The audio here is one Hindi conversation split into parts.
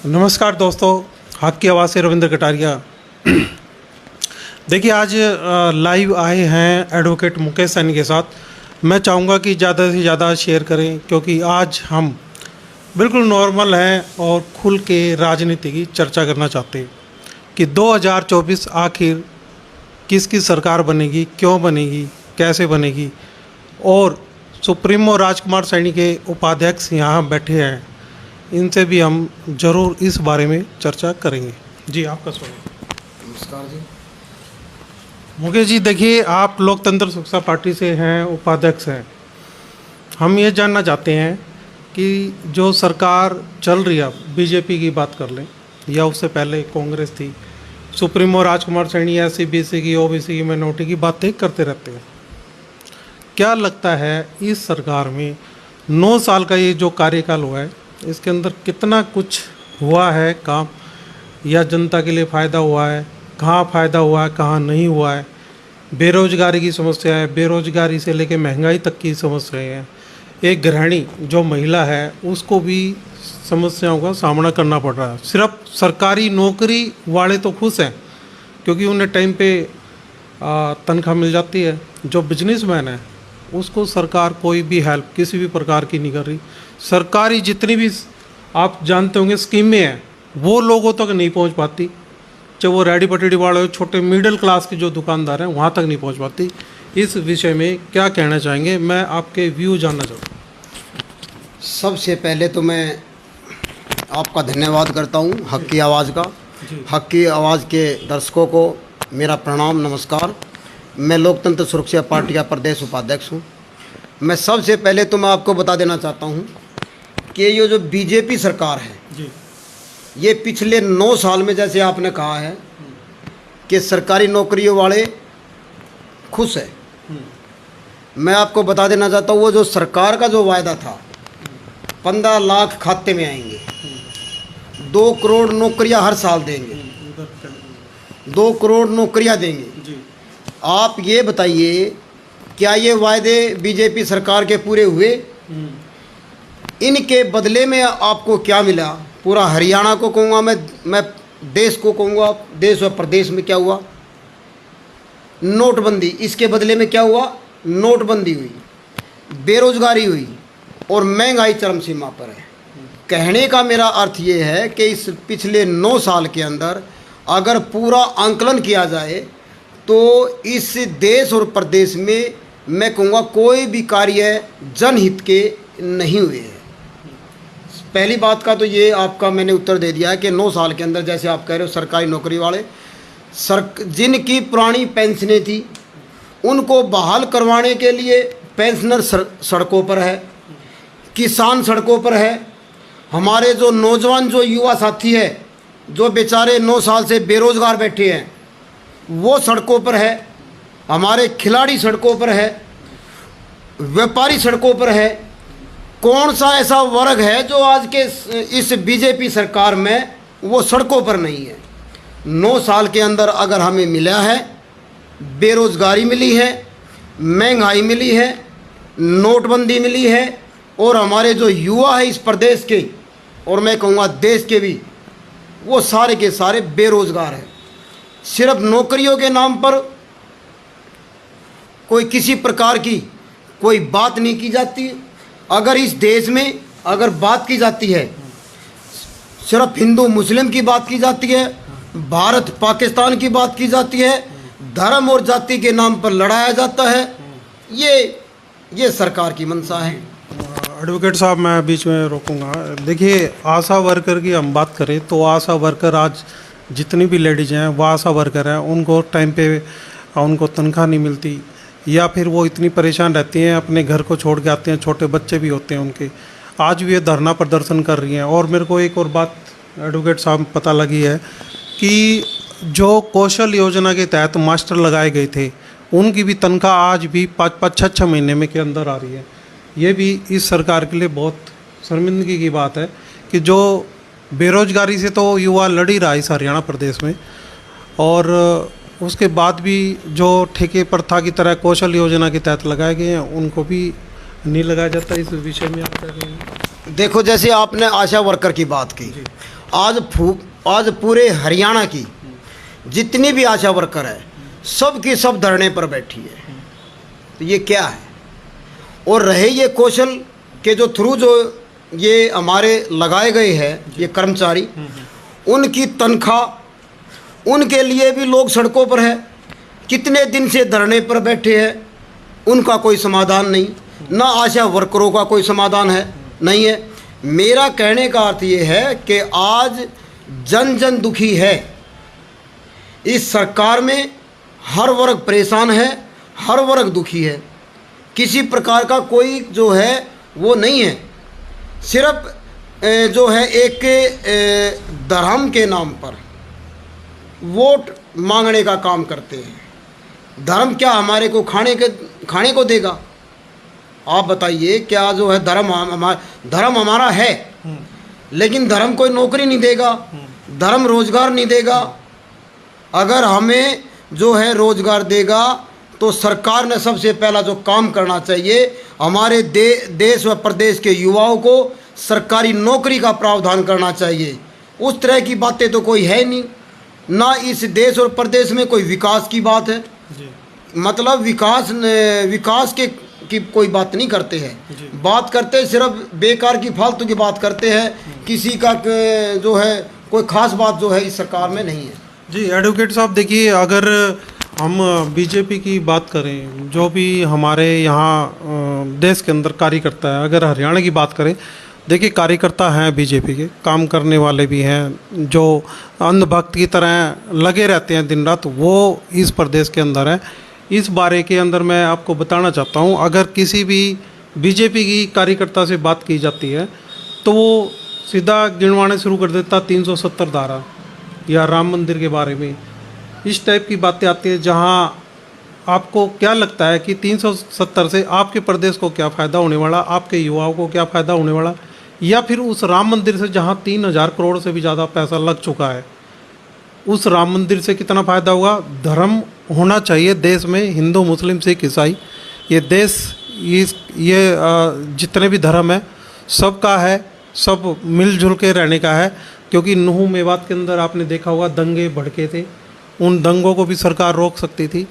नमस्कार दोस्तों, हक की आवाज़ से रविंद्र कटारिया। देखिए, आज लाइव आए हैं एडवोकेट मुकेश सैनी के साथ। मैं चाहूँगा कि ज़्यादा से ज़्यादा शेयर करें, क्योंकि आज हम बिल्कुल नॉर्मल हैं और खुल के राजनीति की चर्चा करना चाहते हैं कि 2024 आखिर किसकी सरकार बनेगी, क्यों बनेगी, कैसे बनेगी। और सुप्रीमो राजकुमार सैनी के उपाध्यक्ष यहाँ बैठे हैं, इनसे भी हम ज़रूर इस बारे में चर्चा करेंगे। जी, आपका स्वागत। नमस्कार जी। मुकेश जी, देखिए, आप लोकतंत्र सुरक्षा पार्टी से हैं, उपाध्यक्ष हैं। हम ये जानना चाहते हैं कि जो सरकार चल रही है, बीजेपी की बात कर लें या उससे पहले कांग्रेस थी, supremo Rajkumar Saini SC BC की, OBC की, माइनॉरिटी की बातें करते रहते हैं। क्या लगता है इस सरकार में 9 साल का ये जो कार्यकाल हुआ है, इसके अंदर कितना कुछ हुआ है काम, या जनता के लिए फ़ायदा हुआ है, कहाँ फ़ायदा हुआ है, कहाँ नहीं हुआ है। बेरोज़गारी की समस्या है, बेरोज़गारी से लेकर महंगाई तक की समस्याएं हैं। एक गृहिणी जो महिला है, उसको भी समस्याओं का सामना करना पड़ रहा है। सिर्फ सरकारी नौकरी वाले तो खुश हैं, क्योंकि उन्हें टाइम पे तनख्वाह मिल जाती है। जो बिजनेसमैन है, उसको सरकार कोई भी हेल्प किसी भी प्रकार की नहीं कर रही। सरकारी जितनी भी आप जानते होंगे स्कीमें हैं, वो लोगों तक नहीं पहुंच पाती। चाहे वो रेडी पटेडी वाले हो, छोटे मिडिल क्लास के जो दुकानदार हैं, वहाँ तक नहीं पहुंच पाती। इस विषय में क्या कहना चाहेंगे? मैं आपके व्यू जानना चाहता हूँ। सबसे पहले तो मैं आपका धन्यवाद करता हूँ, हक की आवाज़ का। हक की आवाज़ के दर्शकों को मेरा प्रणाम, नमस्कार। मैं लोकतंत्र सुरक्षा पार्टी का प्रदेश उपाध्यक्ष हूँ। मैं सबसे पहले तो मैं आपको बता देना चाहता हूँ कि ये जो बीजेपी सरकार है जी, ये पिछले 9 साल में, जैसे आपने कहा है कि सरकारी नौकरियों वाले खुश है, मैं आपको बता देना चाहता हूँ वो जो सरकार का जो वायदा था, 15 लाख खाते में आएंगे, 2 करोड़ नौकरियां हर साल देंगे, 2 करोड़ नौकरियां देंगे। आप ये बताइए, क्या ये वायदे बीजेपी सरकार के पूरे हुए? इनके बदले में आपको क्या मिला? पूरा हरियाणा को कहूँगा मैं देश को कहूँगा, देश और प्रदेश में क्या हुआ? नोटबंदी। इसके बदले में क्या हुआ? नोटबंदी हुई, बेरोजगारी हुई और महंगाई चरम सीमा पर है। कहने का मेरा अर्थ ये है कि इस पिछले 9 साल के अंदर अगर पूरा आंकलन किया जाए तो इस देश और प्रदेश में मैं कहूँगा कोई भी कार्य जनहित के नहीं हुए हैं। पहली बात का तो ये आपका मैंने उत्तर दे दिया है कि 9 साल के अंदर, जैसे आप कह रहे हो, सरकारी नौकरी वाले जिनकी पुरानी पेंशनें थी, उनको बहाल करवाने के लिए पेंशनर सड़कों पर है, किसान सड़कों पर है, हमारे जो नौजवान जो युवा साथी है, जो बेचारे 9 साल से बेरोज़गार बैठे हैं, वो सड़कों पर है, हमारे खिलाड़ी सड़कों पर है, व्यापारी सड़कों पर है। कौन सा ऐसा वर्ग है जो आज के इस बीजेपी सरकार में वो सड़कों पर नहीं है? 9 साल के अंदर अगर हमें मिला है, बेरोज़गारी मिली है, महंगाई मिली है, नोटबंदी मिली है, और हमारे जो युवा है इस प्रदेश के और मैं कहूँगा देश के भी, वो सारे के सारे बेरोज़गार हैं। सिर्फ नौकरियों के नाम पर कोई किसी प्रकार की कोई बात नहीं की जाती। अगर इस देश में अगर बात की जाती है, सिर्फ हिंदू मुस्लिम की बात की जाती है, भारत पाकिस्तान की बात की जाती है, धर्म और जाति के नाम पर लड़ाया जाता है। ये सरकार की मंशा है। एडवोकेट साहब, मैं बीच में रोकूंगा। देखिए, आशा वर्कर की हम बात करें तो आशा वर्कर आज जितनी भी लेडीज़ हैं, वो आशा वर्कर हैं, उनको टाइम पे उनको तनख्वाह नहीं मिलती, या फिर वो इतनी परेशान रहती हैं, अपने घर को छोड़ के आते हैं, छोटे बच्चे भी होते हैं उनके। आज भी ये धरना प्रदर्शन कर रही हैं। और मेरे को एक और बात एडवोकेट साहब पता लगी है कि जो कौशल योजना के तहत मास्टर लगाए गए थे, उनकी भी तनख्वाह आज भी 5-5, 6-6 महीने में के अंदर आ रही है। ये भी इस सरकार के लिए बहुत शर्मिंदगी की बात है कि जो बेरोजगारी से तो युवा लड़ ही रहा है इस हरियाणा प्रदेश में, और उसके बाद भी जो ठेके प्रथा की तरह कौशल योजना के तहत लगाए गए हैं, उनको भी नहीं लगाया जाता। इस विषय में आप क्या कहेंगे? देखो, जैसे आपने आशा वर्कर की बात की, आज पूरे हरियाणा की जितनी भी आशा वर्कर है सब की सब धरने पर बैठी है। तो ये क्या है? और रहे ये कौशल के जो थ्रू जो ये हमारे लगाए गए हैं ये कर्मचारी, उनकी तनख्वाह, उनके लिए भी लोग सड़कों पर है, कितने दिन से धरने पर बैठे हैं, उनका कोई समाधान नहीं, ना आशा वर्करों का कोई समाधान है नहीं है। मेरा कहने का अर्थ ये है कि आज जन जन दुखी है। इस सरकार में हर वर्ग परेशान है, हर वर्ग दुखी है, किसी प्रकार का कोई जो है वो नहीं है। सिर्फ जो है एक धर्म के नाम पर वोट मांगने का काम करते हैं। धर्म क्या हमारे को खाने को देगा? आप बताइए, क्या जो है धर्म हमारा है, लेकिन धर्म कोई नौकरी नहीं देगा, धर्म रोजगार नहीं देगा। अगर हमें जो है रोजगार देगा तो सरकार ने सबसे पहला जो काम करना चाहिए, हमारे देश व प्रदेश के युवाओं को सरकारी नौकरी का प्रावधान करना चाहिए। उस तरह की बातें तो कोई है नहीं, ना इस देश और प्रदेश में कोई विकास की बात है जी। मतलब विकास की कोई बात नहीं करते हैं, बात करते सिर्फ बेकार की फालतू की बात करते हैं। किसी का जो है कोई खास बात जो है इस सरकार में नहीं है जी। एडवोकेट साहब देखिए, अगर हम बीजेपी की बात करें, जो भी हमारे यहाँ देश के अंदर कार्यकर्ता है, अगर हरियाणा की बात करें, देखिए कार्यकर्ता हैं बीजेपी के, काम करने वाले भी हैं, जो अंधभक्त की तरह लगे रहते हैं दिन रात, वो इस प्रदेश के अंदर है। इस बारे के अंदर मैं आपको बताना चाहता हूँ, अगर किसी भी बीजेपी की कार्यकर्ता से बात की जाती है तो वो सीधा गिनवाने शुरू कर देता 370 धारा या राम मंदिर के बारे में, इस टाइप की बातें आती है। जहाँ आपको क्या लगता है कि 370 से आपके प्रदेश को क्या फ़ायदा होने वाला, आपके युवाओं को क्या फ़ायदा होने वाला, या फिर उस राम मंदिर से जहाँ 3000 करोड़ से भी ज़्यादा पैसा लग चुका है, उस राम मंदिर से कितना फ़ायदा होगा? धर्म होना चाहिए देश में, हिंदू मुस्लिम सिख ईसाई, ये देश ये जितने भी धर्म है सबका है, सब मिलजुल के रहने का है। क्योंकि नूह मेवात के अंदर आपने देखा होगा दंगे भड़के थे, उन दंगों को भी सरकार रोक सकती थी,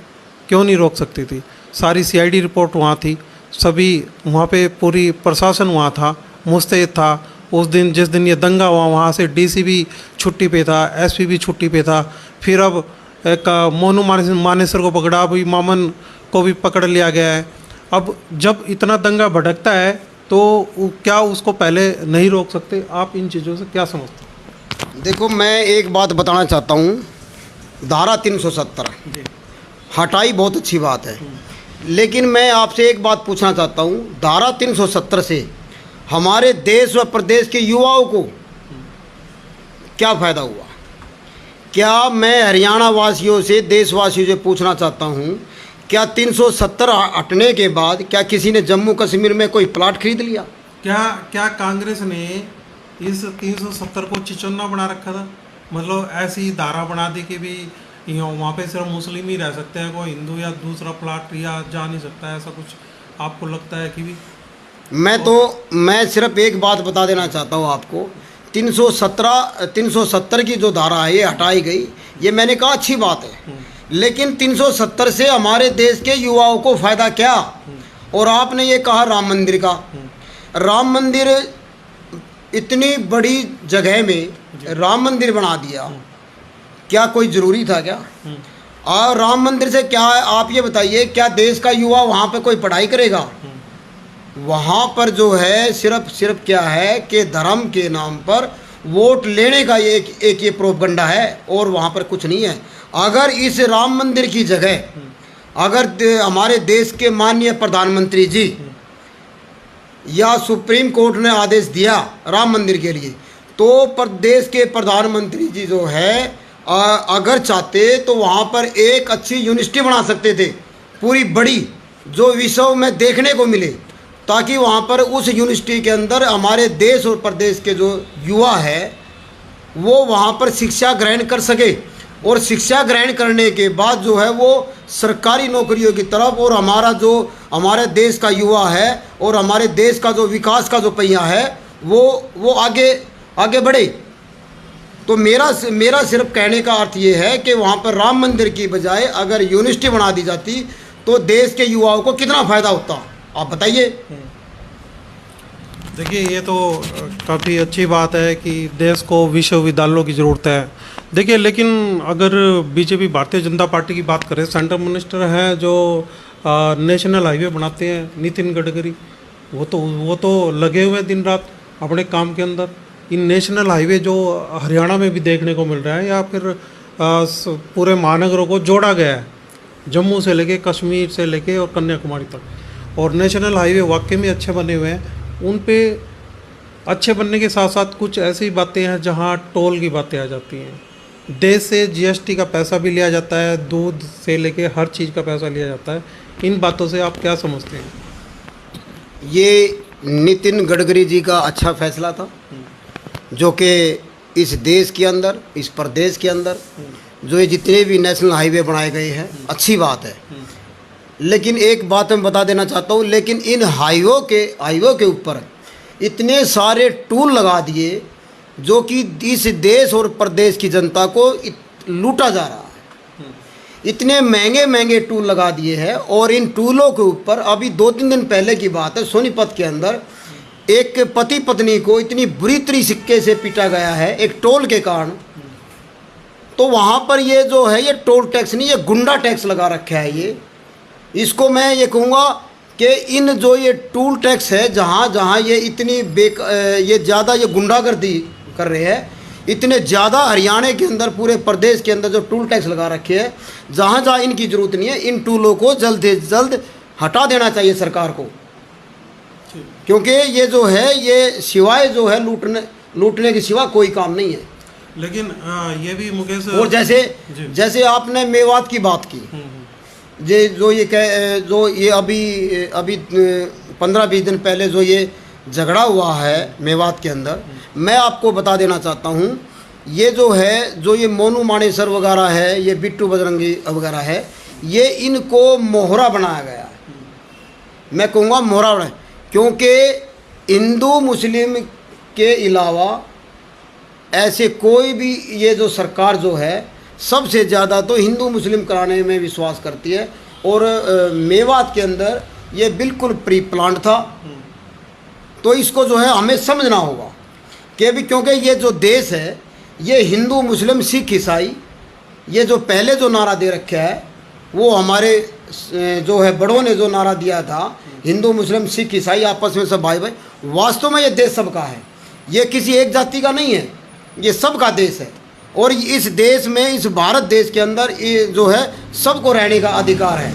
क्यों नहीं रोक सकती थी? सारी CID रिपोर्ट वहाँ थी, सभी वहाँ पे पूरी प्रशासन वहाँ था, मुस्तैद था। उस दिन जिस दिन ये दंगा हुआ वहाँ से DC भी छुट्टी पे था, SP भी छुट्टी पे था। फिर अब एक मोनू मानेसर को पकड़ा, अभी मामन को भी पकड़ लिया गया है। अब जब इतना दंगा भड़कता है तो क्या उसको पहले नहीं रोक सकते? आप इन चीज़ों से क्या समझते हैं? देखो, मैं एक बात बताना चाहता हूँ, धारा 370 हटाई बहुत अच्छी बात है, लेकिन मैं आपसे एक बात पूछना चाहता हूँ, धारा 370 से हमारे देश व प्रदेश के युवाओं को क्या फ़ायदा हुआ? क्या मैं हरियाणा वासियों से, देशवासियों से पूछना चाहता हूँ, क्या 370 हटने के बाद क्या किसी ने जम्मू कश्मीर में कोई प्लाट खरीद लिया? क्या कांग्रेस ने इस 370 को चिचन्ना बना रखा था? मतलब ऐसी धारा बना दी कि भी वहाँ पे सिर्फ मुस्लिम ही रह सकते हैं, कोई हिंदू या दूसरा प्लाट या जा नहीं सकता है, ऐसा कुछ आपको लगता है कि भी? मैं सिर्फ एक बात बता देना चाहता हूँ आपको, 370 की जो धारा है ये हटाई गई, ये मैंने कहा अच्छी बात है, लेकिन 370 से हमारे देश के युवाओं को फ़ायदा क्या? और आपने ये कहा राम मंदिर का, राम मंदिर इतनी बड़ी जगह में राम मंदिर बना दिया, क्या कोई ज़रूरी था क्या? और राम मंदिर से क्या है आप ये बताइए, क्या देश का युवा वहाँ पे कोई पढ़ाई करेगा? वहाँ पर जो है सिर्फ क्या है कि धर्म के नाम पर वोट लेने का एक ये प्रोपगंडा है, और वहाँ पर कुछ नहीं है। अगर इस राम मंदिर की जगह अगर हमारे देश के माननीय प्रधानमंत्री जी या सुप्रीम कोर्ट ने आदेश दिया राम मंदिर के लिए, तो प्रदेश के प्रधानमंत्री जी जो है अगर चाहते तो वहाँ पर एक अच्छी यूनिवर्सिटी बना सकते थे, पूरी बड़ी, जो विश्व में देखने को मिले, ताकि वहाँ पर उस यूनिवर्सिटी के अंदर हमारे देश और प्रदेश के जो युवा है वो वहाँ पर शिक्षा ग्रहण कर सके, और शिक्षा ग्रहण करने के बाद जो है वो सरकारी नौकरियों की तरफ, और हमारे देश का युवा है और हमारे देश का जो विकास का जो पहिया है वो आगे बढ़े। तो मेरा सिर्फ कहने का अर्थ ये है कि वहाँ पर राम मंदिर की बजाय अगर यूनिवर्सिटी बना दी जाती तो देश के युवाओं को कितना फ़ायदा होता, आप बताइए। देखिए, ये तो काफ़ी अच्छी बात है कि देश को विश्वविद्यालयों की ज़रूरत है। देखिए, लेकिन अगर बीजेपी भारतीय जनता पार्टी की बात करें, सेंट्रल मिनिस्टर हैं जो नेशनल हाईवे बनाते हैं, नितिन गडकरी, वो तो लगे हुए हैं दिन रात अपने काम के अंदर। इन नेशनल हाईवे जो हरियाणा में भी देखने को मिल रहा है या फिर पूरे महानगरों को जोड़ा गया है, जम्मू से लेके कश्मीर से लेके और कन्याकुमारी तक, और नेशनल हाईवे वाकई में अच्छे बने हुए हैं। उन पे अच्छे बनने के साथ साथ कुछ ऐसी बातें हैं जहां टोल की बातें आ जाती हैं। देश से जीएसटी का पैसा भी लिया जाता है, दूध से लेके हर चीज़ का पैसा लिया जाता है। इन बातों से आप क्या समझते हैं? ये नितिन गडकरी जी का अच्छा फैसला था, जो कि इस देश के अंदर, इस प्रदेश के अंदर जो ये जितने भी नेशनल हाईवे बनाए गए हैं, अच्छी बात है। लेकिन एक बात मैं बता देना चाहता हूँ, लेकिन इन हाईवे के ऊपर इतने सारे टूल लगा दिए जो कि इस देश और प्रदेश की जनता को लूटा जा रहा है। इतने महंगे महंगे टूल लगा दिए हैं, और इन टूलों के ऊपर अभी 2-3 दिन पहले की बात है, सोनीपत के अंदर एक पति पत्नी को इतनी बुरी तरीके से पीटा गया है एक टोल के कारण। तो वहाँ पर ये जो है, ये टोल टैक्स नहीं, ये गुंडा टैक्स लगा रखा है। इसको मैं ये कहूँगा कि इन जो ये टूल टैक्स है, जहाँ जहाँ ये इतनी ये ज़्यादा ये गुंडागर्दी कर रहे हैं, इतने ज़्यादा हरियाणा के अंदर, पूरे प्रदेश के अंदर जो टूल टैक्स लगा रखे हैं, जहाँ जहाँ इनकी ज़रूरत नहीं है, इन टूलों को जल्द से जल्द हटा देना चाहिए सरकार को। क्योंकि ये जो है, ये सिवाय जो है लूटने के सिवा कोई काम नहीं है। लेकिन ये भी मुकेश, और जैसे आपने मेवात की बात की, जो ये अभी 15-20 दिन पहले जो ये झगड़ा हुआ है मेवात के अंदर, मैं आपको बता देना चाहता हूँ, ये जो है, जो ये मोनू मानेसर वगैरह है, ये बिट्टू बजरंगी वगैरह है, ये इनको मोहरा बनाया गया है। मैं कहूँगा मोहरा बनाया, क्योंकि हिंदू मुस्लिम के अलावा ऐसे कोई भी, ये जो सरकार जो है सबसे ज़्यादा तो हिंदू मुस्लिम कराने में विश्वास करती है। और मेवात के अंदर ये बिल्कुल प्री प्लान था। तो इसको जो है हमें समझना होगा कि भी, क्योंकि ये जो देश है, ये हिंदू मुस्लिम सिख ईसाई, ये जो पहले जो नारा दे रखा है, वो हमारे जो है बड़ों ने जो नारा दिया था, हिंदू मुस्लिम सिख ईसाई आपस में सब भाई भाई, वास्तव में ये देश सबका है, ये किसी एक जाति का नहीं है, ये सबका देश है। और इस देश में, इस भारत देश के अंदर ये जो है सबको रहने का अधिकार है।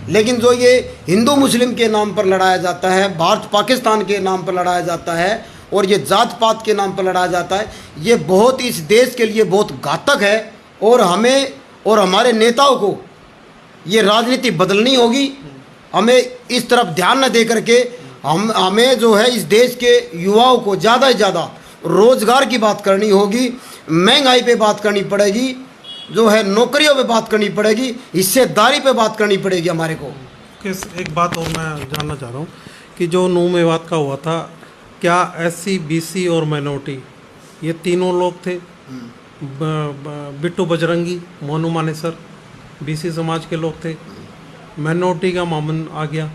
लेकिन जो ये हिंदू मुस्लिम के नाम पर लड़ाया जाता है, भारत पाकिस्तान के नाम पर लड़ाया जाता है, और ये जात पात के नाम पर लड़ाया जाता है, ये बहुत इस देश के लिए बहुत घातक है। और हमें और हमारे नेताओं को ये राजनीति बदलनी होगी। हमें इस तरफ ध्यान न दे करके हमें जो है इस देश के युवाओं को ज़्यादा से ज़्यादा रोज़गार की बात करनी होगी, महंगाई पे बात करनी पड़ेगी, जो है नौकरियों पे बात करनी पड़ेगी, हिस्सेदारी पे बात करनी पड़ेगी हमारे को। एक बात और मैं जानना चाह रहा हूँ कि जो नू मेवात का हुआ था, क्या SC, BC और माइनॉरिटी, ये तीनों लोग थे, बिट्टू बजरंगी, मोनू मानेसर BC समाज के लोग थे, माइनॉरिटी का मामन आ गया,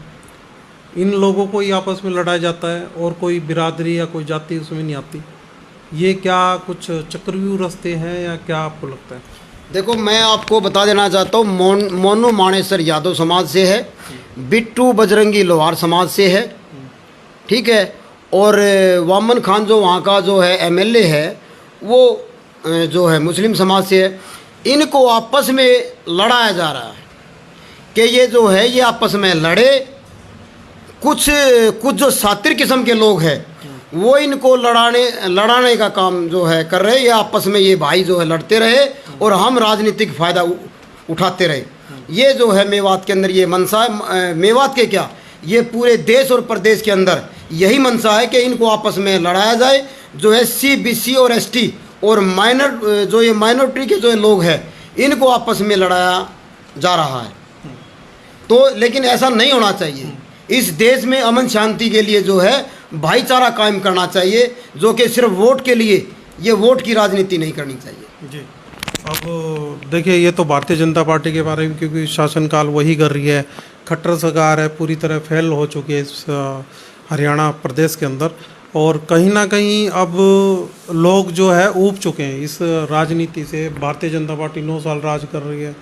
इन लोगों को ही आपस में लड़ाया जाता है और कोई बिरादरी या कोई जाति उसमें नहीं आती। ये क्या कुछ चक्रव्यूह रस्ते हैं या क्या आपको लगता है? देखो, मैं आपको बता देना चाहता हूँ, मोनू मानेसर यादव समाज से है, बिट्टू बजरंगी लोहार समाज से है, ठीक है, और वामन खान जो वहाँ का जो है MLA है, वो जो है मुस्लिम समाज से है। इनको आपस में लड़ाया जा रहा है कि ये जो है ये आपस में लड़े। कुछ जो सातिर किस्म के लोग हैं वो इनको लड़ाने का काम जो है कर रहे, ये आपस में ये भाई जो है लड़ते रहे और हम राजनीतिक फ़ायदा उठाते रहे। ये जो है मेवात के अंदर ये मनसा है। मेवात के क्या, ये पूरे देश और प्रदेश के अंदर यही मनसा है कि इनको आपस में लड़ाया जाए। जो SC, BC और ST और जो ये माइनॉरिटी के जो लोग हैं, इनको आपस में लड़ाया जा रहा है। तो लेकिन ऐसा नहीं होना चाहिए। इस देश में अमन शांति के लिए जो है भाईचारा कायम करना चाहिए, जो कि सिर्फ वोट के लिए ये वोट की राजनीति नहीं करनी चाहिए। जी। अब देखिए, ये तो भारतीय जनता पार्टी के बारे में, क्योंकि शासनकाल वही कर रही है, खट्टर सरकार है, पूरी तरह फेल हो चुकी है इस हरियाणा प्रदेश के अंदर, और कहीं ना कहीं अब लोग जो है ऊब चुके हैं इस राजनीति से। भारतीय जनता पार्टी 9 साल राज कर रही है,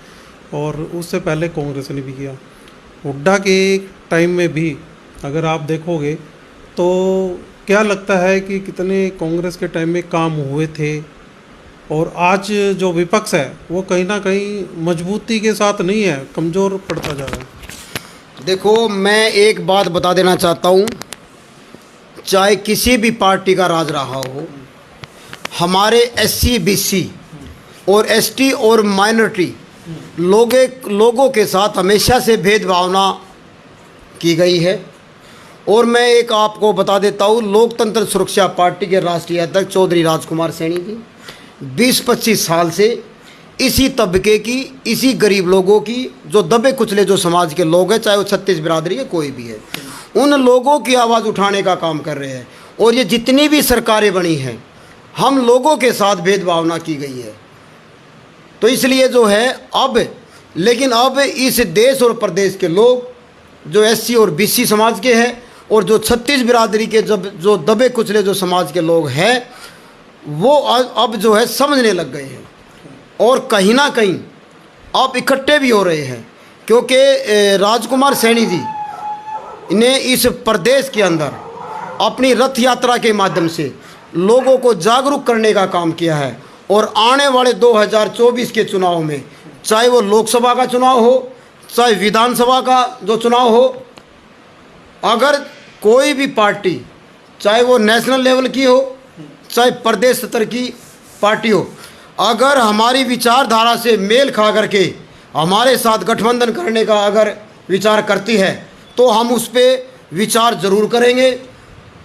और उससे पहले कांग्रेस ने भी किया। हुड्डा के टाइम में भी अगर आप देखोगे तो क्या लगता है कि कितने कांग्रेस के टाइम में काम हुए थे, और आज जो विपक्ष है वो कहीं ना कहीं मजबूती के साथ नहीं है, कमज़ोर पड़ता जा रहा है। देखो, मैं एक बात बता देना चाहता हूँ, चाहे किसी भी पार्टी का राज रहा हो, हमारे SC BC और ST और माइनॉरिटी लोगों के साथ हमेशा से भेदभावना की गई है। और मैं एक आपको बता देता हूँ, लोकतंत्र सुरक्षा पार्टी के राष्ट्रीय अध्यक्ष चौधरी राजकुमार सैनी जी 20-25 साल से इसी तबके की, इसी गरीब लोगों की, जो दबे कुचले जो समाज के लोग हैं, चाहे वो छत्तीस बिरादरी है, कोई भी है, उन लोगों की आवाज़ उठाने का काम कर रहे हैं। और ये जितनी भी सरकारें बनी हैं, हम लोगों के साथ भेदभावना की गई है। तो इसलिए जो है लेकिन अब इस देश और प्रदेश के लोग जो SC और BC समाज के हैं, और जो छत्तीस बिरादरी के जो दबे कुचले जो समाज के लोग हैं, वो अब जो है समझने लग गए हैं, और कहीं ना कहीं अब इकट्ठे भी हो रहे हैं। क्योंकि राजकुमार सैनी जी ने इस प्रदेश के अंदर अपनी रथ यात्रा के माध्यम से लोगों को जागरूक करने का काम किया है। और आने वाले 2024 के चुनाव में, चाहे वो लोकसभा का चुनाव हो, चाहे विधानसभा का जो चुनाव हो, अगर कोई भी पार्टी, चाहे वो नेशनल लेवल की हो, चाहे प्रदेश स्तर की पार्टी हो, अगर हमारी विचारधारा से मेल खा करके हमारे साथ गठबंधन करने का अगर विचार करती है, तो हम उस पर विचार ज़रूर करेंगे।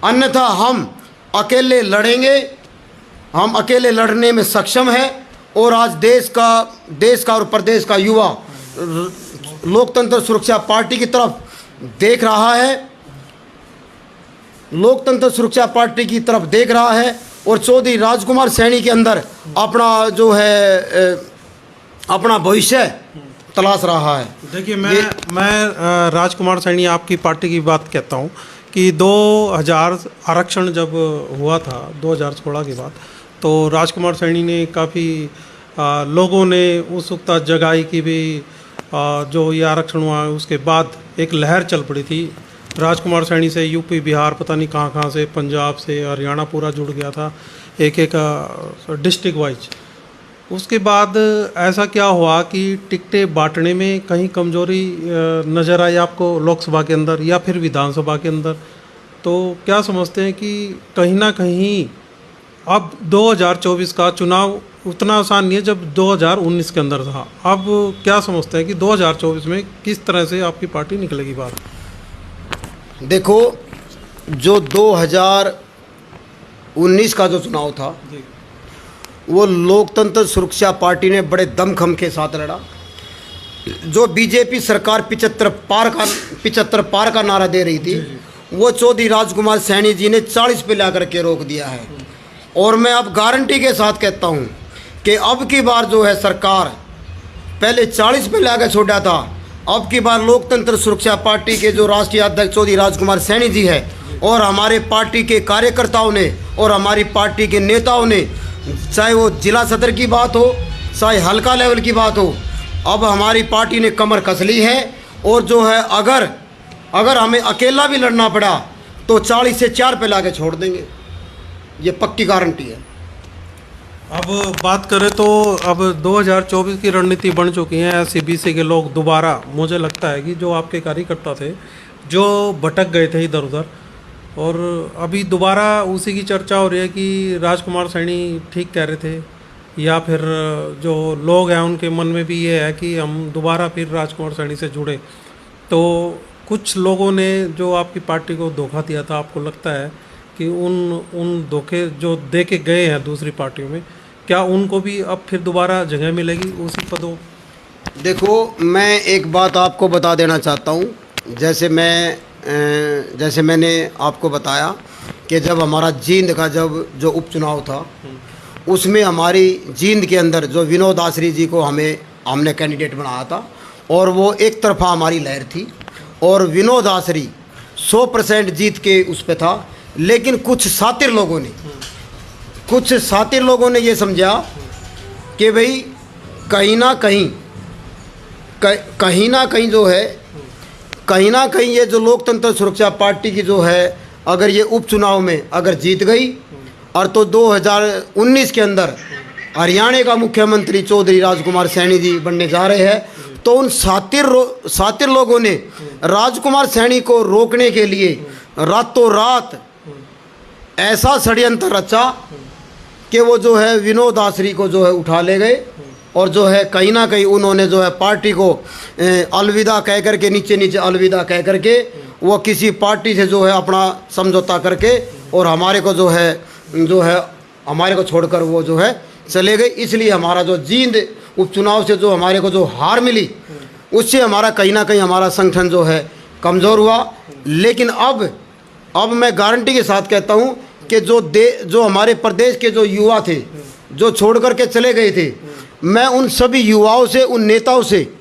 अन्यथा हम अकेले लड़ेंगे, हम अकेले लड़ने में सक्षम हैं। और आज देश का और प्रदेश का युवा लोकतंत्र सुरक्षा पार्टी की तरफ देख रहा है, लोकतंत्र सुरक्षा पार्टी की तरफ देख रहा है, और चौधरी राजकुमार सैनी के अंदर अपना जो है अपना भविष्य तलाश रहा है। देखिए, मैं राजकुमार सैनी आपकी पार्टी की बात कहता हूँ कि 2000 आरक्षण जब हुआ था 2016 के बाद, तो राजकुमार सैनी ने काफ़ी लोगों ने उत्सुकता जगाई कि भी जो ये आरक्षण हुआ है उसके बाद एक लहर चल पड़ी थी। राजकुमार सैनी से यूपी, बिहार, पता नहीं कहाँ से, पंजाब से हरियाणा पूरा जुड़ गया था, एक डिस्ट्रिक्ट वाइज। उसके बाद ऐसा क्या हुआ कि टिकटें बांटने में कहीं कमजोरी नज़र आई आपको लोकसभा के अंदर या फिर विधानसभा के अंदर? तो क्या समझते हैं कि कहीं ना कहीं अब 2024 का चुनाव उतना आसान नहीं है जब 2019 के अंदर था? अब क्या समझते हैं कि 2024 में किस तरह से आपकी पार्टी निकलेगी बाहर? देखो, जो 2019 का जो चुनाव था, वो लोकतंत्र सुरक्षा पार्टी ने बड़े दमखम के साथ लड़ा। जो बीजेपी सरकार 75 पार का नारा दे रही थी, वो चौधरी राजकुमार सैनी जी ने 40 पे ला करके रोक दिया है। और मैं अब गारंटी के साथ कहता हूँ कि अब की बार जो है सरकार पहले 40 पे ला कर छोड़ा था, अब की बार लोकतंत्र सुरक्षा पार्टी के जो राष्ट्रीय अध्यक्ष चौधरी राजकुमार सैनी जी है, और हमारे पार्टी के कार्यकर्ताओं ने और हमारी पार्टी के नेताओं ने, चाहे वो जिला सदर की बात हो, चाहे हल्का लेवल की बात हो, अब हमारी पार्टी ने कमर कस ली है। और जो है अगर हमें अकेला भी लड़ना पड़ा तो 40 से 4 पे ला के छोड़ देंगे, ये पक्की गारंटी है। अब बात करें तो अब 2024 की रणनीति बन चुकी है। SC-BC के लोग दोबारा, मुझे लगता है कि जो आपके कार्यकर्ता थे जो भटक गए थे इधर उधर, और अभी दोबारा उसी की चर्चा हो रही है कि राजकुमार सैनी ठीक कह रहे थे, या फिर जो लोग हैं उनके मन में भी ये है कि हम दोबारा फिर राजकुमार सैनी से जुड़े। तो कुछ लोगों ने जो आपकी पार्टी को धोखा दिया था, आपको लगता है कि उन धोखे जो दे के गए हैं दूसरी पार्टियों में, क्या उनको भी अब फिर दोबारा जगह मिलेगी उसी पदों? देखो, मैं एक बात आपको बता देना चाहता हूँ। जैसे मैंने आपको बताया कि जब हमारा जींद का जो उपचुनाव था, उसमें हमारी जींद के अंदर जो विनोद आसरी जी को हमने कैंडिडेट बनाया था, और वो एक तरफा हमारी लहर थी, और विनोद आसरी 100% जीत के उस पे था। लेकिन कुछ सातिर लोगों ने ये समझा कि भाई कहीं ना कहीं ये जो लोकतंत्र सुरक्षा पार्टी की जो है, अगर ये उपचुनाव में अगर जीत गई और तो 2019 के अंदर हरियाणा का मुख्यमंत्री चौधरी राजकुमार सैनी जी बनने जा रहे हैं, तो उन सातिर लोगों ने राजकुमार सैनी को रोकने के लिए रातों रात ऐसा षड्यंत्र रचा कि वो जो है विनोद आसरी को जो है उठा ले गए, और जो है कहीं ना कहीं उन्होंने जो है पार्टी को अलविदा कह करके, नीचे अलविदा कह करके वो किसी पार्टी से जो है अपना समझौता करके और हमारे को हमारे को छोड़कर वो जो है चले गए। इसलिए हमारा जो जींद उपचुनाव से जो हमारे को जो हार मिली, उससे हमारा कहीं ना कहीं हमारा संगठन जो है कमज़ोर हुआ। लेकिन अब मैं गारंटी के साथ कहता हूँ कि जो हमारे प्रदेश के जो युवा थे जो छोड़ करके चले गए थे, मैं उन सभी युवाओं से, उन नेताओं से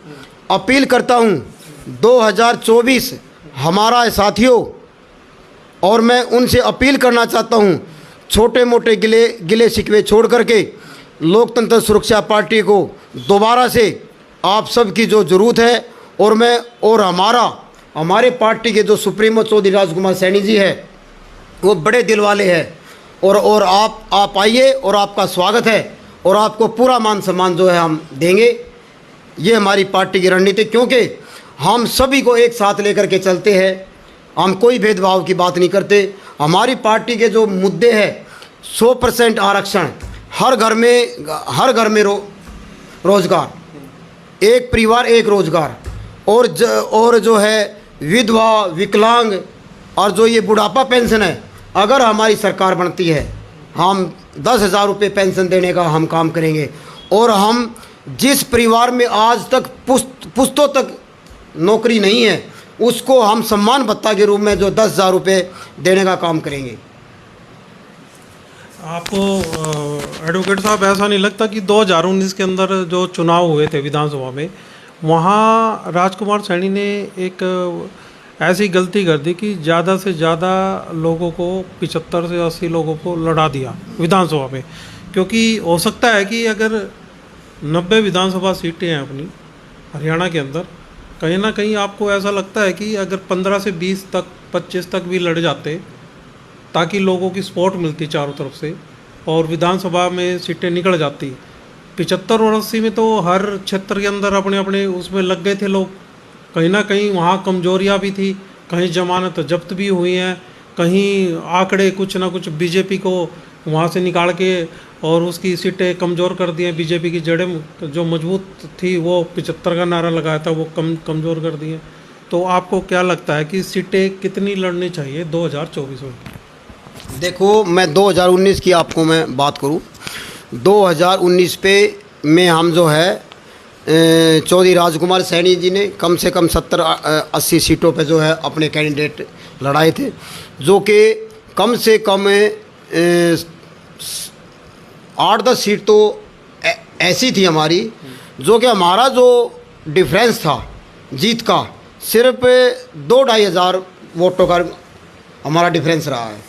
अपील करता हूँ 2024 हमारा है साथियों, और मैं उनसे अपील करना चाहता हूँ छोटे मोटे गिले शिकवे छोड़ करके लोकतंत्र सुरक्षा पार्टी को दोबारा से आप सबकी जो ज़रूरत है, और हमारे पार्टी के जो सुप्रीमो चौधरी राजकुमार सैनी जी है वो बड़े दिल वाले हैं, और आप आइए और आपका स्वागत है, और आपको पूरा मान सम्मान जो है हम देंगे। ये हमारी पार्टी की रणनीति, क्योंकि हम सभी को एक साथ लेकर के चलते हैं, हम कोई भेदभाव की बात नहीं करते। हमारी पार्टी के जो मुद्दे हैं 100% आरक्षण, हर घर में रोजगार, एक परिवार एक रोजगार, और जो है विधवा, विकलांग, और जो ये बुढ़ापा पेंशन है, अगर हमारी सरकार बनती है हम 10,000 रुपये पेंशन देने का हम काम करेंगे। और हम जिस परिवार में आज तक पुश्तों तक नौकरी नहीं है, उसको हम सम्मान भत्ता के रूप में जो 10,000 रुपये देने का काम करेंगे। आपको एडवोकेट साहब ऐसा नहीं लगता कि 2019 के अंदर जो चुनाव हुए थे विधानसभा में, वहाँ राजकुमार सैनी ने एक ऐसी गलती कर दी कि ज़्यादा से ज़्यादा लोगों को 75 से 80 लोगों को लड़ा दिया विधानसभा में? क्योंकि हो सकता है कि अगर 90 विधानसभा सीटें हैं अपनी हरियाणा के अंदर, कहीं ना कहीं आपको ऐसा लगता है कि अगर 15 से 20 तक 25 तक भी लड़ जाते, ताकि लोगों की सपोर्ट मिलती चारों तरफ से और विधानसभा में सीटें निकल जाती। 75 और 80 में तो हर क्षेत्र के अंदर अपने अपने उसमें लग गए थे लोग। कहीं ना कहीं वहाँ कमजोरियाँ भी थी, कहीं जमानत जब्त भी हुई हैं, कहीं आंकड़े कुछ ना कुछ बीजेपी को वहाँ से निकाल के और उसकी सीटें कमज़ोर कर दी हैं। बीजेपी की जड़ें जो मजबूत थी वो 75 का नारा लगाया था, वो कमज़ोर कर दी हैं। तो आपको क्या लगता है कि सीटें कितनी लड़नी चाहिए 2024 में? देखो, मैं 2019 की आपको मैं बात करूं, 2019 पे में हम जो है चौधरी राजकुमार सैनी जी ने कम से कम 70-80 सीटों पे जो है अपने कैंडिडेट लड़ाए थे, जो कि कम से कम 8-10 सीट तो ऐसी थी हमारी, जो कि हमारा जो डिफरेंस था जीत का सिर्फ 2-2.5 हज़ार वोटों का हमारा डिफरेंस रहा है,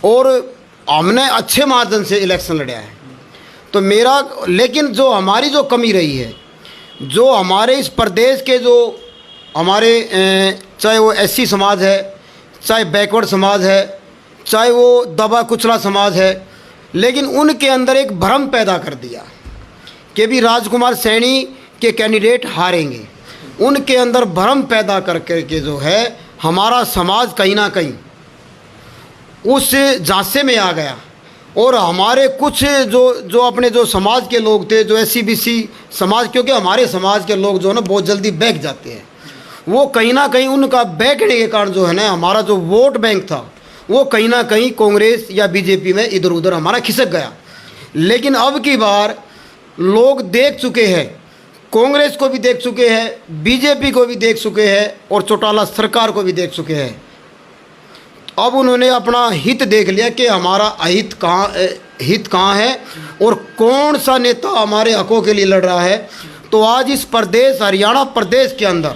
और हमने अच्छे मार्जिन से इलेक्शन लड़ा है। तो लेकिन जो हमारी जो कमी रही है, जो हमारे इस प्रदेश के जो हमारे चाहे वो एससी समाज है, चाहे बैकवर्ड समाज है, चाहे वो दबा कुचला समाज है, लेकिन उनके अंदर एक भ्रम पैदा कर दिया कि भी राजकुमार सैनी के कैंडिडेट हारेंगे। उनके अंदर भ्रम पैदा करके जो है हमारा समाज कहीं ना कहीं उस झांसे में आ गया, और हमारे कुछ जो अपने जो समाज के लोग थे, जो एससी बीसी समाज, क्योंकि हमारे समाज के लोग जो है ना बहुत जल्दी बैठ जाते हैं, वो कहीं ना कहीं उनका बैठने के कारण जो है ना हमारा जो वोट बैंक था वो कहीं ना कहीं कांग्रेस या बीजेपी में इधर उधर हमारा खिसक गया। लेकिन अब की बार लोग देख चुके हैं, कांग्रेस को भी देख चुके हैं, बीजेपी को भी देख चुके हैं, और चौटाला सरकार को भी देख चुके हैं। अब उन्होंने अपना हित देख लिया कि हमारा अहित कहाँ हित कहाँ है और कौन सा नेता हमारे हकों के लिए लड़ रहा है। तो आज इस प्रदेश हरियाणा प्रदेश के अंदर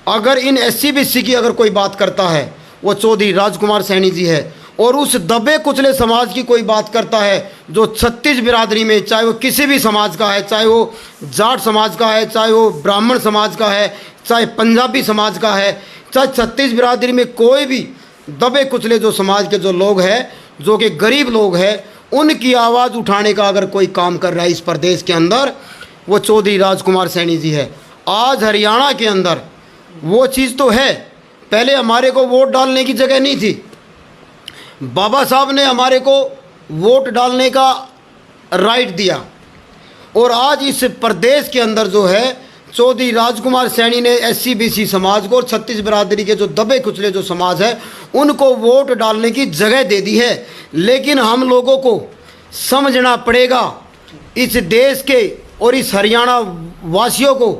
अगर इन SC BC की अगर कोई बात करता है वो चौधरी राजकुमार सैनी जी है, और उस दबे कुचले समाज की कोई बात करता है जो 36 बिरादरी में, चाहे वो किसी भी समाज का है, चाहे वो जाट समाज का है, चाहे वो ब्राह्मण समाज का है, चाहे पंजाबी समाज का है, चाहे 36 बिरादरी में कोई भी दबे कुचले जो समाज के जो लोग हैं, जो कि गरीब लोग हैं, उनकी आवाज़ उठाने का अगर कोई काम कर रहा है इस प्रदेश के अंदर, वो चौधरी राजकुमार सैनी जी है। आज हरियाणा के अंदर वो चीज़ तो है, पहले हमारे को वोट डालने की जगह नहीं थी, बाबा साहब ने हमारे को वोट डालने का राइट दिया, और आज इस प्रदेश के अंदर जो है चौधरी राजकुमार सैनी ने SC BC समाज को और 36 बिरादरी के जो दबे कुचले जो समाज है उनको वोट डालने की जगह दे दी है। लेकिन हम लोगों को समझना पड़ेगा, इस देश के और इस हरियाणा वासियों को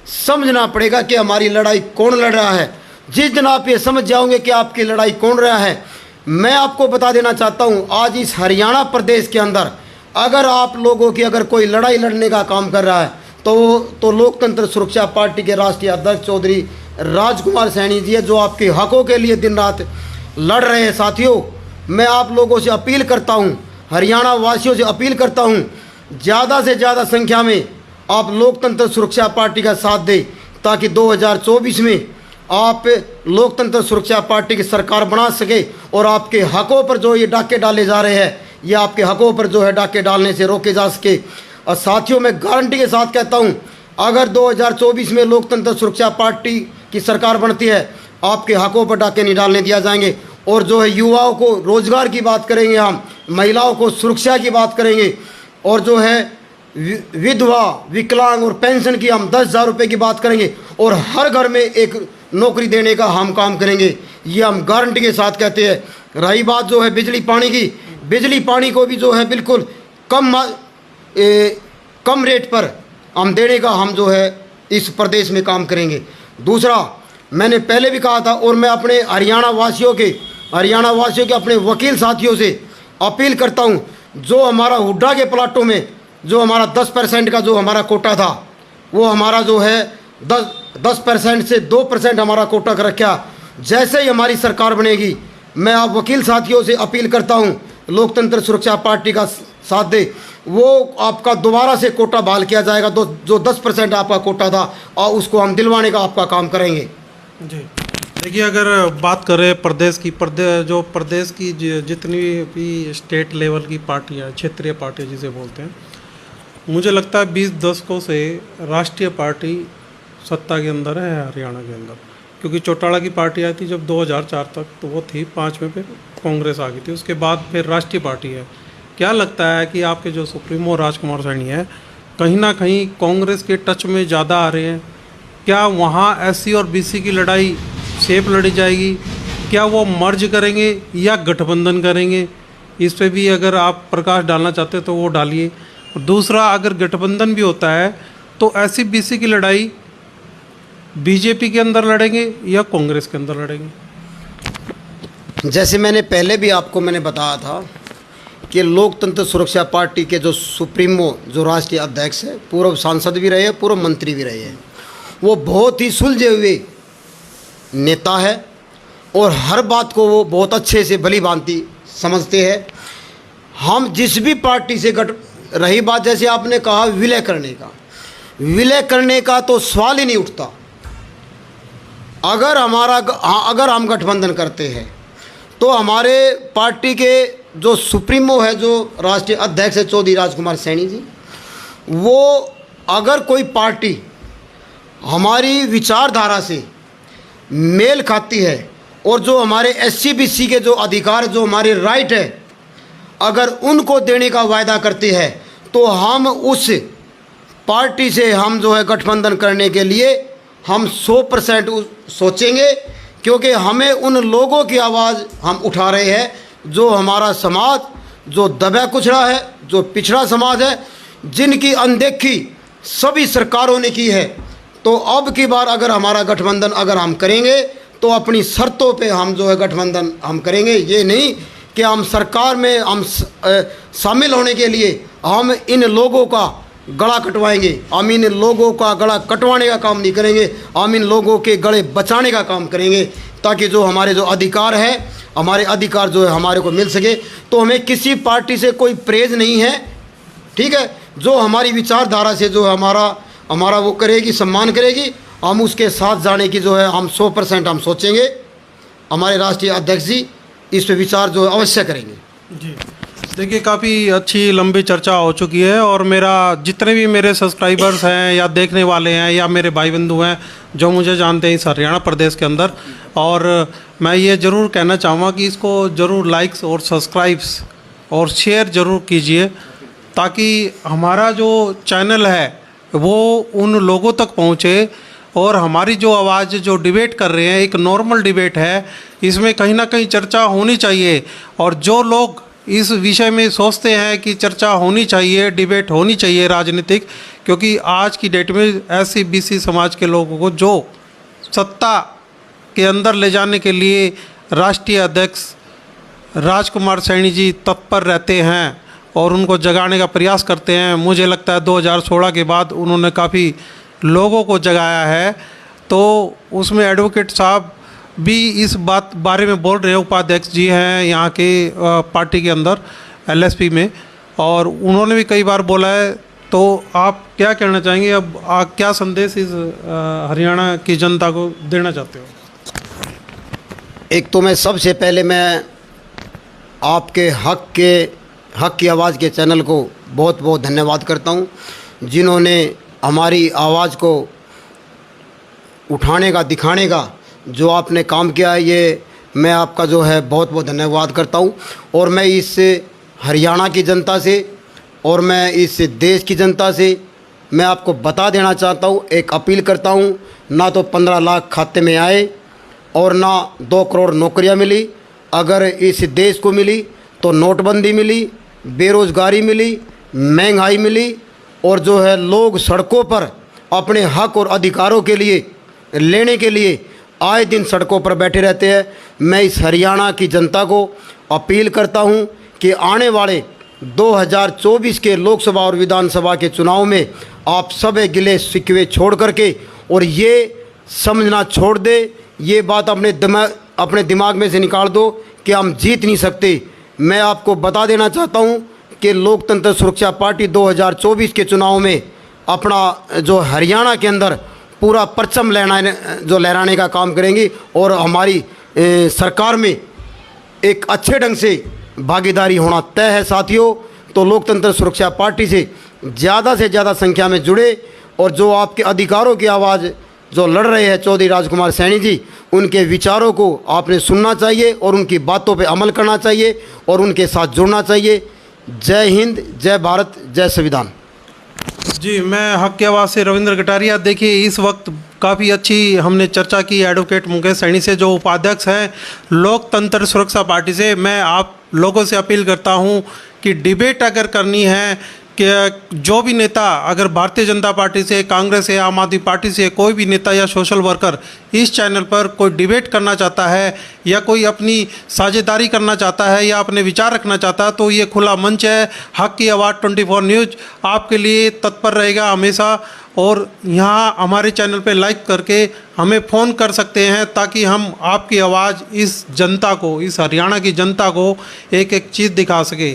समझना पड़ेगा कि हमारी लड़ाई कौन लड़ रहा है। जिस दिन आप ये समझ जाओगे कि आपकी लड़ाई कौन रहा है, मैं आपको बता देना चाहता हूँ, आज इस हरियाणा प्रदेश के अंदर अगर आप लोगों की अगर कोई लड़ाई लड़ने का काम कर रहा है तो लोकतंत्र सुरक्षा पार्टी के राष्ट्रीय अध्यक्ष चौधरी राजकुमार सैनी जी है, जो आपके हकों के लिए दिन रात लड़ रहे हैं। साथियों, मैं आप लोगों से अपील करता हूँ, हरियाणा वासियों से अपील करता हूँ, ज़्यादा से ज़्यादा संख्या में आप लोकतंत्र सुरक्षा पार्टी का साथ दें, ताकि 2024 में आप लोकतंत्र सुरक्षा पार्टी की सरकार बना सके और आपके हकों पर जो ये डाके डाले जा रहे हैं, ये आपके हकों पर जो है डाके डालने से रोके जा सके। और साथियों, मैं गारंटी के साथ कहता हूं, अगर 2024 में लोकतंत्र सुरक्षा पार्टी की सरकार बनती है, आपके हकों पर डाके नहीं डालने दिया जाएंगे। और जो है युवाओं को रोजगार की बात करेंगे, हम महिलाओं को सुरक्षा की बात करेंगे, और जो है विधवा विकलांग और पेंशन की हम 10,000 रुपये की बात करेंगे, और हर घर में एक नौकरी देने का हम काम करेंगे, ये हम गारंटी के साथ कहते हैं। रही बात जो है बिजली पानी की, बिजली पानी को भी जो है बिल्कुल कम रेट पर हम देने का हम जो है इस प्रदेश में काम करेंगे। दूसरा, मैंने पहले भी कहा था, और मैं अपने हरियाणा वासियों के अपने वकील साथियों से अपील करता हूं, जो हमारा हुड्डा के प्लाटों में जो हमारा 10% का जो हमारा कोटा था, वो हमारा जो है 10% से 2% हमारा कोटा कर रखा। जैसे ही हमारी सरकार बनेगी, मैं आप वकील साथियों से अपील करता हूं, लोकतंत्र सुरक्षा पार्टी का साथ दे, वो आपका दोबारा से कोटा बहाल किया जाएगा। जो 10% आपका कोटा था, और उसको हम दिलवाने का आपका काम करेंगे। जी, देखिए, अगर बात करें प्रदेश की जितनी भी स्टेट लेवल की पार्टियाँ, क्षेत्रीय पार्टियाँ जिसे बोलते हैं, मुझे लगता है 20 दशकों से राष्ट्रीय पार्टी सत्ता के अंदर है हरियाणा के अंदर। क्योंकि चौटाला की पार्टी आई थी जब 2004 तक, तो वो थी 5 में, फिर कांग्रेस आ गई थी, उसके बाद फिर राष्ट्रीय पार्टी है। क्या लगता है कि आपके जो सुप्रीमो राजकुमार सैनी है, कहीं ना कहीं कांग्रेस के टच में ज़्यादा आ रहे हैं? क्या वहाँ SC और BC की लड़ाई सेफ लड़ी जाएगी? क्या वो मर्ज करेंगे या गठबंधन करेंगे? इस पे भी अगर आप प्रकाश डालना चाहते हैं तो वो डालिए। दूसरा, अगर गठबंधन भी होता है तो SC BC की लड़ाई BJP के अंदर लड़ेंगे या कांग्रेस के अंदर लड़ेंगे? जैसे मैंने पहले भी आपको बताया था कि लोकतंत्र सुरक्षा पार्टी के जो सुप्रीमो जो राष्ट्रीय अध्यक्ष है, पूर्व सांसद भी रहे हैं, पूर्व मंत्री भी रहे हैं, वो बहुत ही सुलझे हुए नेता है, और हर बात को वो बहुत अच्छे से भली भांति समझते हैं। हम जिस भी पार्टी से रही बात, जैसे आपने कहा विलय करने का तो सवाल ही नहीं उठता। अगर हम गठबंधन करते हैं तो हमारे पार्टी के जो सुप्रीमो है, जो राष्ट्रीय अध्यक्ष है चौधरी राजकुमार सैनी जी, वो अगर कोई पार्टी हमारी विचारधारा से मेल खाती है और जो हमारे SC BC के जो अधिकार, जो हमारे राइट है, अगर उनको देने का वायदा करती है, तो हम उस पार्टी से हम जो है गठबंधन करने के लिए हम 100% सोचेंगे, क्योंकि हमें उन लोगों की आवाज़ हम उठा रहे हैं, जो हमारा समाज जो दबा कुचला है, जो पिछड़ा समाज है, जिनकी अनदेखी सभी सरकारों ने की है। तो अब की बार अगर हमारा गठबंधन अगर हम करेंगे तो अपनी शर्तों पे हम जो है गठबंधन हम करेंगे। ये नहीं कि हम सरकार में शामिल होने के लिए हम इन लोगों का गला कटवाएंगे। हम इन लोगों का गला कटवाने का काम नहीं करेंगे, हम इन लोगों के गले बचाने का काम करेंगे, ताकि जो हमारे जो अधिकार है, हमारे अधिकार जो है हमारे को मिल सके। तो हमें किसी पार्टी से कोई प्रेज नहीं है, ठीक है। जो हमारी विचारधारा से जो हमारा वो करेगी, सम्मान करेगी, हम उसके साथ जाने की जो है हम 100% हम सोचेंगे। हमारे राष्ट्रीय अध्यक्ष जी इस पे विचार जो अवश्य करेंगे। जी देखिए, काफ़ी अच्छी लंबी चर्चा हो चुकी है और मेरा जितने भी मेरे सब्सक्राइबर्स हैं या देखने वाले हैं या मेरे भाई बंधु हैं जो मुझे जानते हैं इस हरियाणा प्रदेश के अंदर, और मैं ये ज़रूर कहना चाहूँगा कि इसको ज़रूर लाइक्स और सब्सक्राइब्स और शेयर ज़रूर कीजिए, ताकि हमारा जो चैनल है वो उन लोगों तक पहुँचे और हमारी जो आवाज़ जो डिबेट कर रहे हैं, एक नॉर्मल डिबेट है, इसमें कहीं ना कहीं चर्चा होनी चाहिए। और जो लोग इस विषय में सोचते हैं कि चर्चा होनी चाहिए, डिबेट होनी चाहिए राजनीतिक, क्योंकि आज की डेट में SC BC समाज के लोगों को जो सत्ता के अंदर ले जाने के लिए राष्ट्रीय अध्यक्ष राजकुमार सैनी जी तत्पर रहते हैं और उनको जगाने का प्रयास करते हैं। मुझे लगता है 2016 के बाद उन्होंने काफ़ी लोगों को जगाया है, तो उसमें एडवोकेट साहब भी इस बारे में बोल रहे हैं। उपाध्यक्ष जी हैं यहाँ के पार्टी के अंदर LSP में, और उन्होंने भी कई बार बोला है। तो आप क्या कहना चाहेंगे, अब क्या संदेश इस हरियाणा की जनता को देना चाहते हो? एक तो मैं सबसे पहले मैं आपके हक की आवाज़ के चैनल को बहुत बहुत धन्यवाद करता हूँ, जिन्होंने हमारी आवाज़ को उठाने का, दिखाने का जो आपने काम किया है, ये मैं आपका जो है बहुत बहुत धन्यवाद करता हूँ। और मैं इस हरियाणा की जनता से और मैं इस देश की जनता से मैं आपको बता देना चाहता हूँ, एक अपील करता हूँ, ना तो 15 लाख खाते में आए और ना 2 करोड़ नौकरियाँ मिली। अगर इस देश को मिली तो नोटबंदी मिली, बेरोज़गारी मिली, महंगाई मिली, और जो है लोग सड़कों पर अपने हक और अधिकारों के लिए लेने के लिए आए दिन सड़कों पर बैठे रहते हैं। मैं इस हरियाणा की जनता को अपील करता हूं कि आने वाले 2024 के लोकसभा और विधानसभा के चुनाव में आप सब गिले शिकवे छोड़ करके और ये समझना छोड़ दे, ये बात अपने दिमाग में से निकाल दो कि हम जीत नहीं सकते। मैं आपको बता देना चाहता हूं कि लोकतंत्र सुरक्षा पार्टी 2024 के चुनाव में अपना जो हरियाणा के अंदर पूरा परचम लहराने का काम करेंगी और हमारी सरकार में एक अच्छे ढंग से भागीदारी होना तय है। साथियों, तो लोकतंत्र सुरक्षा पार्टी से ज़्यादा संख्या में जुड़े और जो आपके अधिकारों की आवाज़ जो लड़ रहे हैं चौधरी राजकुमार सैनी जी, उनके विचारों को आपने सुनना चाहिए और उनकी बातों पे अमल करना चाहिए और उनके साथ जुड़ना चाहिए। जय हिंद, जय भारत, जय संविधान। जी, मैं हक की आवाज़ से रविंद्र कटारिया। देखिए, इस वक्त काफ़ी अच्छी हमने चर्चा की एडवोकेट मुकेश सैनी से, जो उपाध्यक्ष हैं लोकतंत्र सुरक्षा पार्टी से। मैं आप लोगों से अपील करता हूं कि डिबेट अगर करनी है, कि जो भी नेता अगर भारतीय जनता पार्टी से, कांग्रेस से, आम आदमी पार्टी से कोई भी नेता या सोशल वर्कर इस चैनल पर कोई डिबेट करना चाहता है या कोई अपनी साझेदारी करना चाहता है या अपने विचार रखना चाहता है, तो ये खुला मंच है। हक की आवाज़ 24 न्यूज़ आपके लिए तत्पर रहेगा हमेशा। और यहाँ हमारे चैनल पे लाइक करके हमें फ़ोन कर सकते हैं, ताकि हम आपकी आवाज़ इस जनता को, इस हरियाणा की जनता को एक एक चीज़ दिखा सके।